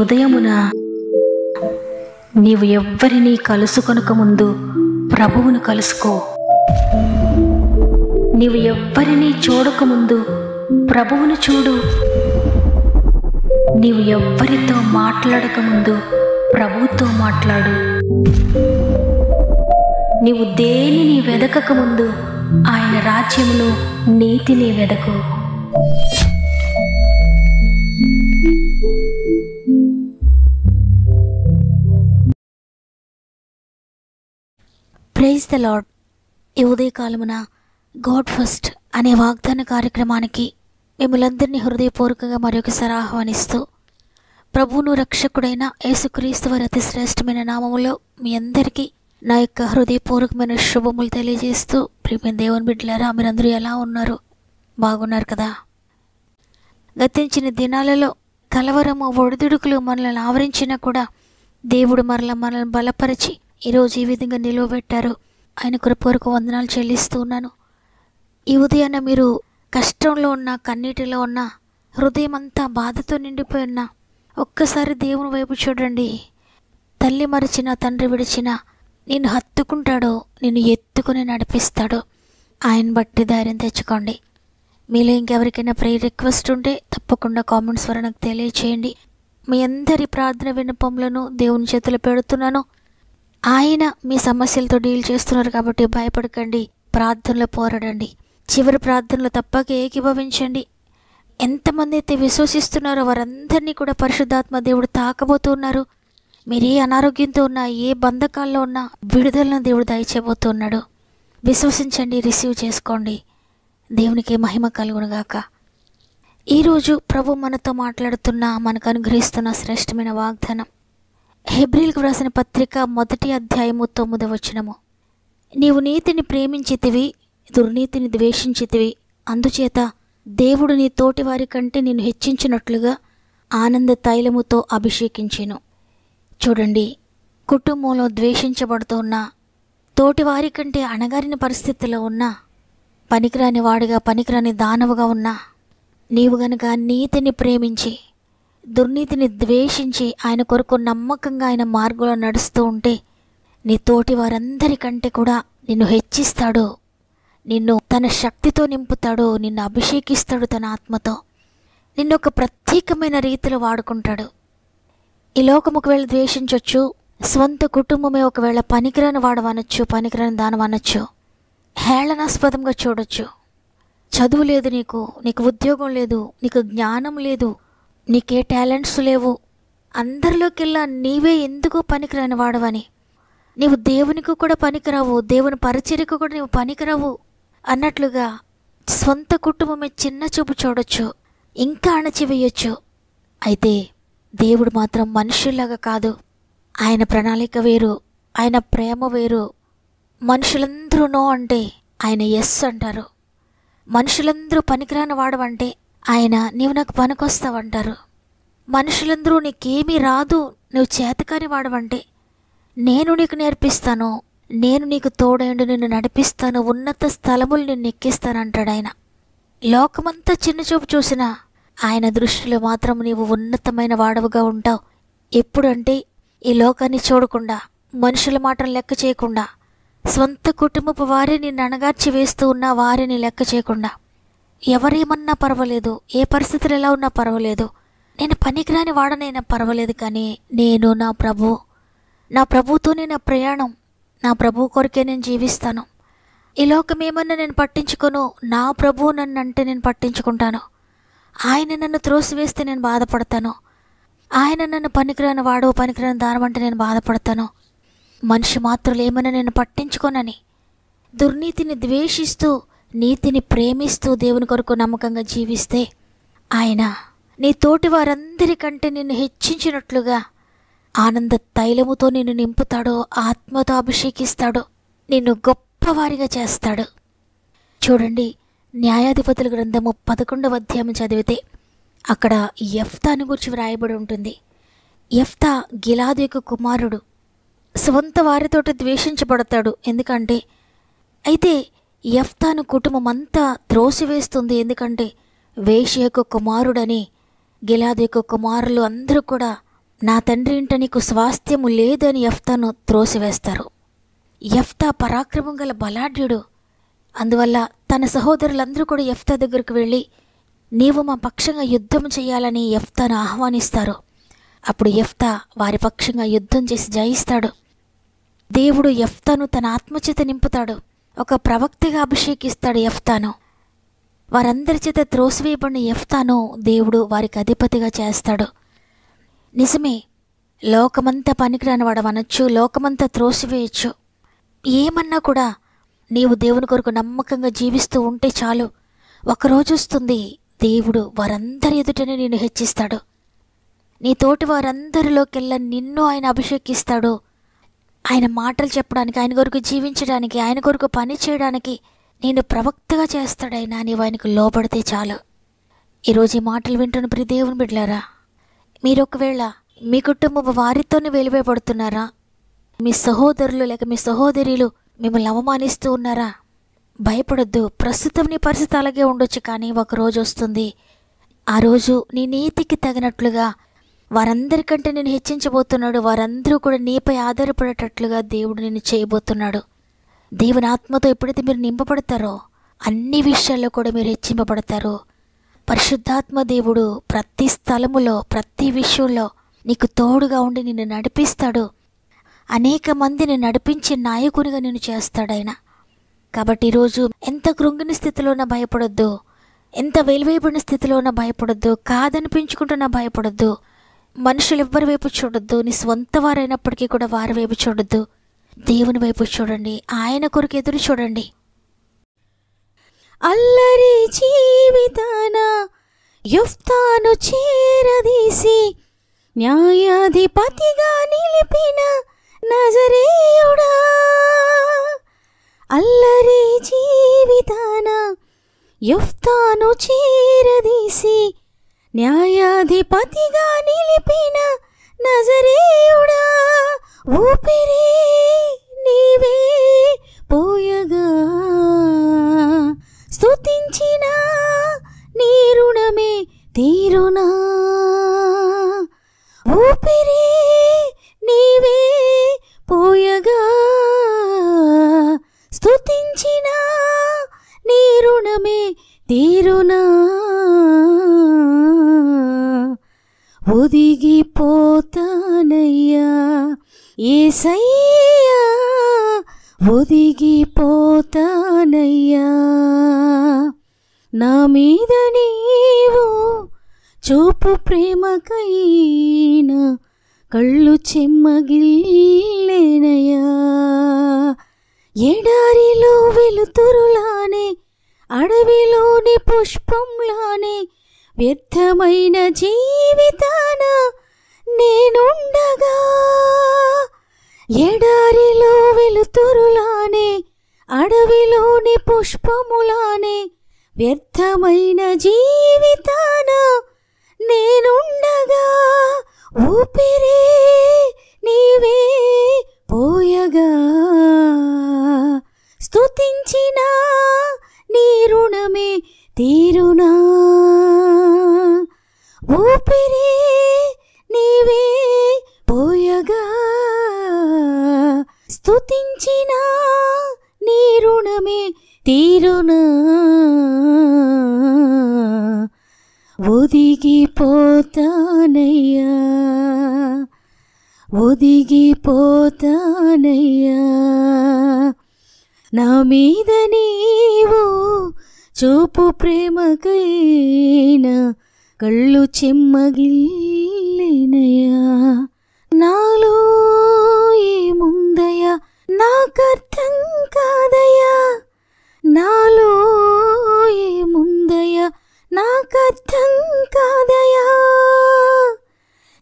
ఉదయమున నీవు ఎవ్వరినీ కలుసుకొనక ముందు ప్రభువును కలుసుకో. నీవు ఎవ్వరినీ చూడకముందు ప్రభువును చూడు. నీవు ఎవ్వరితో మాట్లాడకముందు ప్రభువుతో మాట్లాడు. నీవు దేనిని వెదకకముందు ఆయన రాజ్యమును నీతిని వెదకు. Praise the lord. ఈ ఉదయకాలమున గాడ్ ఫస్ట్ అనే వాగ్దాన కార్యక్రమానికి మిమ్మల్ందరినీ హృదయపూర్వకంగా మరొకసారి ఆహ్వానిస్తూ, ప్రభువును రక్షకుడైన యేసుక్రీస్తు వారి అతి శ్రేష్టమైన నామములో మీ అందరికీ నా యొక్క హృదయపూర్వకమైన శుభములు తెలియజేస్తూ, ప్రియమైన దేవుని బిడ్డలారా, మీరందరూ ఎలా ఉన్నారు? బాగున్నారు కదా? గతించిన దినాలలో కలవరము, ఒడిదుడుకులు మనల్ని ఆవరించినా కూడా దేవుడు మనల్ని బలపరిచి ఈరోజు ఈ విధంగా నిలువబెట్టారు. ఆయన కృపకు వందనాలు చెల్లిస్తూ ఉన్నాను. ఈ ఉదయాన్న మీరు కష్టంలో ఉన్న, కన్నీటిలో ఉన్న, హృదయం అంతా బాధతో నిండిపోయి ఉన్న, ఒక్కసారి దేవుని వైపు చూడండి. తల్లి మరిచిన, తండ్రి విడిచిన నిన్ను హత్తుకుంటాడో, నిన్ను ఎత్తుకుని నడిపిస్తాడో. ఆయన బట్టి ధైర్యం తెచ్చుకోండి. మీలో ఇంకెవరికైనా ప్రేయర్ రిక్వెస్ట్ ఉంటే తప్పకుండా కామెంట్స్ ద్వారా నాకు తెలియచేయండి. మీ అందరి ప్రార్థన విన్నపములను దేవుని చేతులు పెడుతున్నాను. ఆయన మీ సమస్యలతో డీల్ చేస్తున్నారు కాబట్టి భయపడకండి. ప్రార్థనలో పోరాడండి. చివరి ప్రార్థనలో తప్పక ఏకీభవించండి. ఎంతమంది అయితే విశ్వసిస్తున్నారో వారందరినీ కూడా పరిశుద్ధాత్మ దేవుడు తాకబోతున్నారు. మీరు ఏ అనారోగ్యంతో ఉన్నా, ఏ బంధకాల్లో ఉన్నా విడుదలను దేవుడు దయచేయబోతున్నాడు. విశ్వసించండి, రిసీవ్ చేసుకోండి. దేవునికి మహిమ కలుగునుగాక. ఈరోజు ప్రభు మనతో మాట్లాడుతున్న, మనకు అనుగ్రహిస్తున్న శ్రేష్టమైన వాగ్దానం హెబ్రీలకు వ్రాసిన పత్రిక 1వ అధ్యాయము 9వ వచనము. నీవు నీతిని ప్రేమించితివి, దుర్నీతిని ద్వేషించితివి, అందుచేత దేవుడు నీ తోటి వారి కంటే నిన్ను హెచ్చించినట్లుగా ఆనంద తైలముతో అభిషేకించెను. చూడండి, కుటుంబంలో ద్వేషించబడుతున్న, తోటి వారి కంటే అణగారిన పరిస్థితిలో ఉన్న, పనికిరాని వాడిగా, పనికిరాని దానవుగా ఉన్నా, నీవు గనక నీతిని ప్రేమించి దుర్నీతిని ద్వేషించి ఆయన కొరకు నమ్మకంగా ఆయన మార్గంలో నడుస్తూ ఉంటే, నీ తోటి వారందరికంటే కూడా నిన్ను హెచ్చిస్తాడు. నిన్ను తన శక్తితో నింపుతాడు. నిన్ను అభిషేకిస్తాడు తన ఆత్మతో. నిన్ను ఒక ప్రత్యేకమైన రీతిలో వాడుకుంటాడు. ఈ లోకం ఒకవేళ ద్వేషించవచ్చు, స్వంత కుటుంబమే ఒకవేళ పనికిరాని వాడవనొచ్చు, పనికిరాని దానం అనొచ్చు, హేళనాస్పదంగా చూడొచ్చు. చదువు లేదు, నీకు ఉద్యోగం లేదు, నీకు జ్ఞానం లేదు, నీకే టాలెంట్స్ లేవు, అందరిలోకెల్లా నీవే ఎందుకు పనికిరాని వాడవని, నీవు దేవునికి కూడా పనికిరావు, దేవుని పరిచర్యకు కూడా నీవు పనికిరావు అన్నట్లుగా స్వంత కుటుంబమే చిన్న చూపు చూడొచ్చు, ఇంకా అణచివేయొచ్చు. అయితే దేవుడు మాత్రం మనుషుల్లాగా కాదు. ఆయన ప్రణాళిక వేరు, ఆయన ప్రేమ వేరు. మనుషులందరూ నో అంటే ఆయన ఎస్ అంటారు. మనుషులందరూ పనికిరాని వాడవంటే ఆయన నీవు నాకు పనికొస్తావంటారు. మనుషులందరూ నీకేమీ రాదు, నువ్వు చేతకాని వాడవంటే నేను నీకు నేర్పిస్తాను, నేను నీకు తోడైండు నిన్ను నడిపిస్తాను, ఉన్నత స్థలములు నిన్ను ఎక్కిస్తానంటాడు ఆయన. లోకమంతా చిన్నచూపు చూసినా ఆయన దృష్టిలో మాత్రం నీవు ఉన్నతమైన వాడవుగా ఉంటావు. ఎప్పుడంటే ఈ లోకాన్ని చూడకుండా, మనుషుల మాటలు లెక్క చేయకుండా, స్వంత కుటుంబపు వారే నిన్ను అణగార్చి వేస్తూ ఉన్న వారిని లెక్క చేయకుండా, ఎవరేమన్నా పర్వాలేదు, ఏ పరిస్థితులు ఎలా ఉన్నా పర్వాలేదు, నేను పనికిరాని వాడనైనా పర్వాలేదు, కానీ నేను నా ప్రభుతోనే నా ప్రయాణం, నా ప్రభు కొరకే నేను జీవిస్తాను. ఈ లోకం ఏమన్నా నేను పట్టించుకోను, నా ప్రభు నన్ను అంటే నేను పట్టించుకుంటాను. ఆయన నన్ను త్రోసివేస్తే నేను బాధపడతాను. ఆయన నన్ను పనికిరాని వాడు, పనికిరాని దానం అంటే నేను బాధపడతాను. మనిషి మాత్రులు ఏమన్నా నేను పట్టించుకోనని దుర్నీతిని ద్వేషిస్తూ నీతిని ప్రేమిస్తూ దేవుని కొరకు నమ్మకంగా జీవిస్తే ఆయన నీ తోటి వారందరికంటే నిన్ను హెచ్చించినట్లుగా ఆనంద తైలముతో నిన్ను నింపుతాడు, ఆత్మతో అభిషేకిస్తాడు, నిన్ను గొప్పవారిగా చేస్తాడు. చూడండి, న్యాయాధిపతుల గ్రంథము 11వ అధ్యాయం చదివితే అక్కడ యెఫ్తాను గురించి వ్రాయబడి ఉంటుంది. యెఫ్తా గిలాదు యొక్క కుమారుడు. స్వంత వారితోటి ద్వేషించబడతాడు. ఎందుకంటే అయితే యెఫ్తాను కుటుంబం అంతా త్రోసివేస్తుంది. ఎందుకంటే వేశ్య యొక్క కుమారుడని గిలాదు యొక్క కుమారులు అందరూ కూడా నా తండ్రి ఇంట నీకు స్వాస్థ్యము లేదు అని యెఫ్తాను త్రోసివేస్తారు. యెఫ్తా పరాక్రమం గల బలాఢ్యుడు. అందువల్ల తన సహోదరులందరూ కూడా యెఫ్తా దగ్గరకు వెళ్ళి నీవు మా పక్షంగా యుద్ధం చేయాలని యెఫ్తాను ఆహ్వానిస్తారు. అప్పుడు యెఫ్తా వారి పక్షంగా యుద్ధం చేసి జయిస్తాడు. దేవుడు యెఫ్తాను తన ఆత్మచేత నింపుతాడు. ఒక ప్రవక్తగా అభిషేకిస్తాడు యెఫ్తాను. వారందరి చేత త్రోసివేయబడిన యెఫ్తాను దేవుడు వారికి అధిపతిగా చేస్తాడు. నిజమే, లోకమంతా పనికిరాని వాడవనొచ్చు, లోకమంతా త్రోసివేయచ్చు. ఏమన్నా కూడా నీవు దేవుని కొరకు నమ్మకంగా జీవిస్తూ ఉంటే చాలు, ఒకరోజు వస్తుంది దేవుడు వారందరి ఎదుటనే నిన్ను హెచ్చిస్తాడు. నీ తోటి వారందరిలోకెల్లా నిన్ను ఆయన అభిషేకిస్తాడు. ఆయన మాటలు చెప్పడానికి, ఆయన కొరకు జీవించడానికి, ఆయన కొరకు పని చేయడానికి నేను ప్రవక్తగా చేస్తాడైనా నీవు ఆయనకు లోబడితే చాలు. ఈరోజు ఈ మాటలు వింటున్న ప్రియ దేవుని బిడ్డలారా, మీరు ఒకవేళ మీ కుటుంబం వారితోనే వెలివేయబడుతున్నారా? మీ సహోదరులు లేక మీ సహోదరులు మిమ్మల్ని అవమానిస్తూ ఉన్నారా? భయపడొద్దు. ప్రస్తుతం నీ పరిస్థితి అలాగే ఉండొచ్చు, కానీ ఒకరోజు వస్తుంది, ఆ రోజు నీ నీతికి తగినట్లుగా వారందరికంటే నేను హెచ్చించబోతున్నాడు. వారందరూ కూడా నీపై ఆధారపడేటట్లుగా దేవుడు నిన్ను చేయబోతున్నాడు. దేవుని ఆత్మతో ఎప్పుడైతే మీరు నింపబడతారో అన్ని విషయాల్లో కూడా మీరు హెచ్చింపబడతారు. పరిశుద్ధాత్మ దేవుడు ప్రతి స్థలములో ప్రతి విషయంలో నీకు తోడుగా ఉండి నిన్ను నడిపిస్తాడు. అనేక మందిని నడిపించే నాయకునిగా నిన్ను చేస్తాడాయన. కాబట్టి ఈరోజు ఎంత కృంగిన స్థితిలో ఉన్నా భయపడొద్దు, ఎంత వెలివేయబడిన స్థితిలో ఉన్నా భయపడొద్దు, కాదనిపించుకుంటున్నా భయపడొద్దు. మనుషులు ఎవ్వరి వైపు చూడొద్దు, నీ స్వంత వారైనప్పటికీ కూడా వారి వైపు చూడొద్దు. దేవుని వైపు చూడండి, ఆయన కొరకు ఎదురు చూడండి. అల్లరి జీవితాన యెఫ్తాను చేరదీసి న్యాయాధిపతిగా నిలిపిన నజరేయుడా. అల్లరి జీవితాన యెఫ్తాను చేరదీసి న్యాయాధిపతిగా నిలిపిన నజరేయుడా. ఊపిరి నీవే పోయగా స్తుతించిన నీ రుణమే తీరునా. ఊపిరి నీవే పోయగా స్తుతించిన నీ రుణమే తీరునా. ఒదిగిపోతానయ్యా యేసయ్యా, ఒదిగిపోతానయ్యా. నా మీద నీవు చూపు ప్రేమకైనా కళ్ళు చెమ్మగిల్లేనయ్యా. ఎడారిలో వెలుతురులానే అడవిలోని పుష్పంలానే వ్యర్థమైన జీవితాన నేనుండగా, ఎడారిలో వెలుతురులానే అడవిలోని పుష్పములానే వ్యర్థమైన జీవితాన నేనుండగా. ఊపిరే నీవే పోయగా స్తుతించిన నీ రుణమే తీరునా. ఊపిరే నీవే పోయగా స్తుతించిన నీ రుణమే తీరునా. ఒదిగిపోతానయ్యా, ఒదిగిపోతానయ్యా. నా మీద నీవు చూపు ప్రేమకైనా కళ్ళు చెమ్మగిల్లేనయ్యా. నాలో ఏముందయ్యా నాకర్థం కాదయ్యా, నాలో ఏముందయ్యా నాకర్థం కాదయ్యా.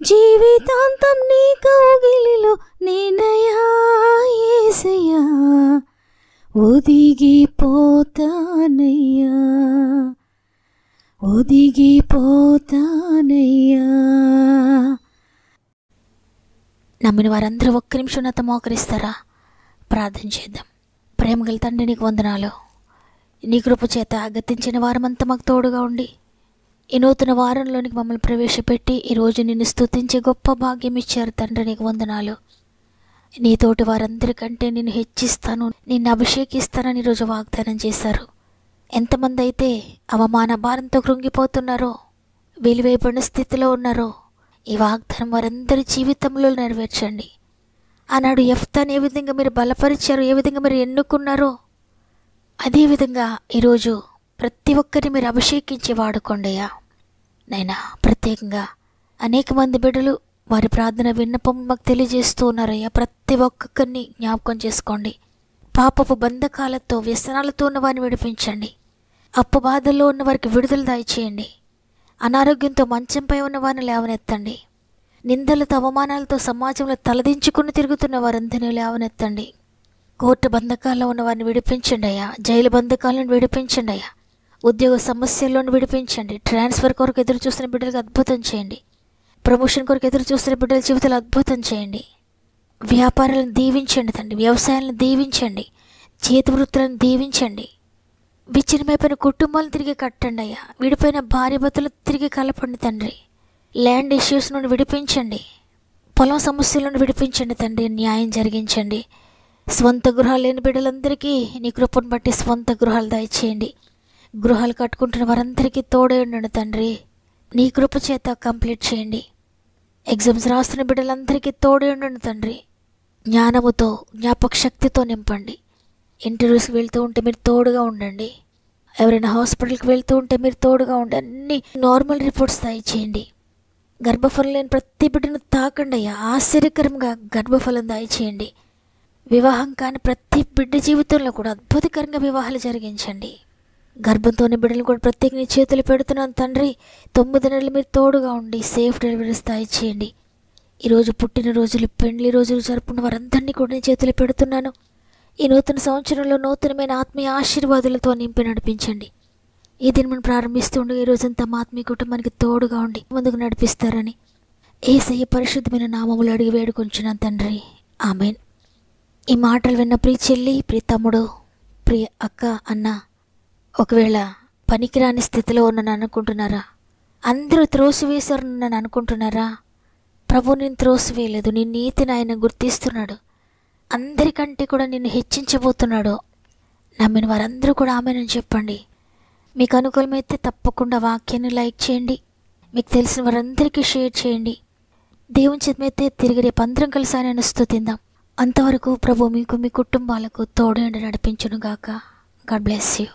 జీవితాంతం నీ కౌగిలిలో నేనయ్యా యేసయ్యా. ఒదిగిపోతానయ్యా, ఒదిగిపోతానయ్యా. నమ్మిన వారందరూ ఒక్క నిమిషం నాతో మోకరిస్తారా? ప్రార్థన చేద్దాం. ప్రేమగల తండ్రి, నీకు వందనాలు. నీ కృప చేత గతించిన వారమంతా మాకు తోడుగా ఉండి ఈ నూతన వారంలోనికి మమ్మల్ని ప్రవేశపెట్టి ఈరోజు నిన్ను స్తుతించే గొప్ప భాగ్యం ఇచ్చారు తండ్రి, నీకు వందనాలు. నీతోటి వారందరికంటే నిన్ను హెచ్చిస్తాను, నిన్ను అభిషేకిస్తానని ఈరోజు వాగ్దానం చేశారు. ఎంతమంది అయితే అవమాన భారంతో కృంగిపోతున్నారో, వెలివేయబడిన స్థితిలో ఉన్నారో, ఈ వాగ్దానం వారందరి జీవితంలో నెరవేర్చండి. ఆనాడు యెఫ్తాను ఏ విధంగా మీరు బలపరిచారో, ఏ విధంగా మీరు ఎన్నుకున్నారో, అదేవిధంగా ఈరోజు ప్రతి ఒక్కరిని మీరు అభిషేకించి వాడుకోండియా. నైనా ప్రత్యేకంగా అనేక మంది బిడ్డలు వారి ప్రార్థన విన్నపం మాకు తెలియజేస్తూ ఉన్నారయ్యా. ప్రతి ఒక్కరిని జ్ఞాపకం చేసుకోండి. పాపపు బంధకాలతో వ్యసనాలతో ఉన్న వారిని విడిపించండి. అప్పు బాధల్లో ఉన్న వారికి విడుదల దయచేయండి. అనారోగ్యంతో మంచంపై ఉన్న వారిని లేవనెత్తండి. నిందలతో అవమానాలతో సమాజంలో తలదించుకుని తిరుగుతున్న వారందరినీ లేవనెత్తండి. కోర్టు బంధకాల్లో ఉన్న వారిని విడిపించండి అయ్యా. జైలు బంధకాలను విడిపించండి అయ్యా. ఉద్యోగ సమస్యలను విడిపించండి. ట్రాన్స్ఫర్ కొరకు ఎదురు చూస్తున్న బిడ్డలకు అద్భుతం చేయండి. ప్రమోషన్ కొరకు ఎదురు చూస్తున్న బిడ్డల జీవితాలు అద్భుతం చేయండి. వ్యాపారాలను దీవించండి తండ్రి. వ్యవసాయాలను దీవించండి. చేతి వృత్తులను దీవించండి. విచ్ఛిన్నమైపోయిన కుటుంబాలను తిరిగి కట్టండి అయ్యా. విడిపోయిన భార్య భర్తలు తిరిగి కలపండి తండ్రి. ల్యాండ్ ఇష్యూస్ నుండి విడిపించండి. పొలం సమస్యల నుండి విడిపించండి తండ్రి. న్యాయం జరిగించండి. స్వంత గృహాలు లేని బిడ్డలందరికీ నీ కృపను బట్టి స్వంత గృహాలు దయచేయండి. గృహాలు కట్టుకుంటున్న వారందరికీ తోడే ఉండండి తండ్రి. నీ కృప చేత కంప్లీట్ చేయండి. ఎగ్జామ్స్ రాస్తున్న బిడ్డలందరికీ తోడే ఉండండి తండ్రి. జ్ఞానముతో జ్ఞాపక శక్తితో నింపండి. ఇంటర్వ్యూస్కి వెళ్తూ ఉంటే మీరు తోడుగా ఉండండి. ఎవరైనా హాస్పిటల్కి వెళ్తూ ఉంటే మీరు తోడుగా ఉండి అన్ని నార్మల్ రిపోర్ట్స్ దయచేయండి. గర్భఫలం లేని ప్రతి బిడ్డను తాకండి అయ్యా. ఆశ్చర్యకరంగా గర్భఫలం దయచేయండి. వివాహం కాని ప్రతి బిడ్డ జీవితంలో కూడా అద్భుతకరంగా వివాహాలు జరిగించండి. గర్భంతోని బిడ్డలు కూడా ప్రత్యేక నీ చేతులు పెడుతున్నాను తండ్రి. 9 నెలలు మీరు తోడుగా ఉండి సేఫ్ డెలివరీస్ దయచేయండి. ఈరోజు పుట్టినరోజులు, పెండ్లి రోజులు జరుపుకున్న వారందరినీ కూడా నీ చేతులు పెడుతున్నాను. ఈ నూతన సంవత్సరంలో నూతనమైన ఆత్మీయ ఆశీర్వాదాలతో నింపి నడిపించండి. ఈ దినం ప్రారంభిస్తుండగా ఈ రోజంతా మా ఆత్మీయ కుటుంబానికి తోడుగా ఉండి ముందుకు నడిపిస్తారని యేసయ్య పరిశుద్ధమైన నామములో అడిగి వేడుకొంచున్నాను తండ్రి. ఆమేన్. ఈ మాటలు విన్న ప్రియ చెల్లి, ప్రియ తమ్ముడు, ప్రియ అక్క, అన్న, ఒకవేళ పనికిరాని స్థితిలో ఉన్నాను అనుకుంటున్నారా? అందరూ త్రోసివేశారు నన్ను అనుకుంటున్నారా? ప్రభు నేను త్రోసివేయలేదు. నీ నీతిని ఆయన గుర్తిస్తున్నాడు. అందరికంటే కూడా నిన్ను హెచ్చించబోతున్నాడు. నమ్మిన వారందరూ కూడా ఆమేనని చెప్పండి. మీకు అనుకూలమైతే తప్పకుండా వాక్యాన్ని లైక్ చేయండి. మీకు తెలిసిన వారందరికీ షేర్ చేయండి. దేవుని చిత్తమైతే తిరిగి రేపు అందరం కలిసి ఆయనను స్తుతిద్దాం. అంతవరకు ప్రభు మీకు, మీ కుటుంబాలకు తోడు నడిపించును గాక. God bless you.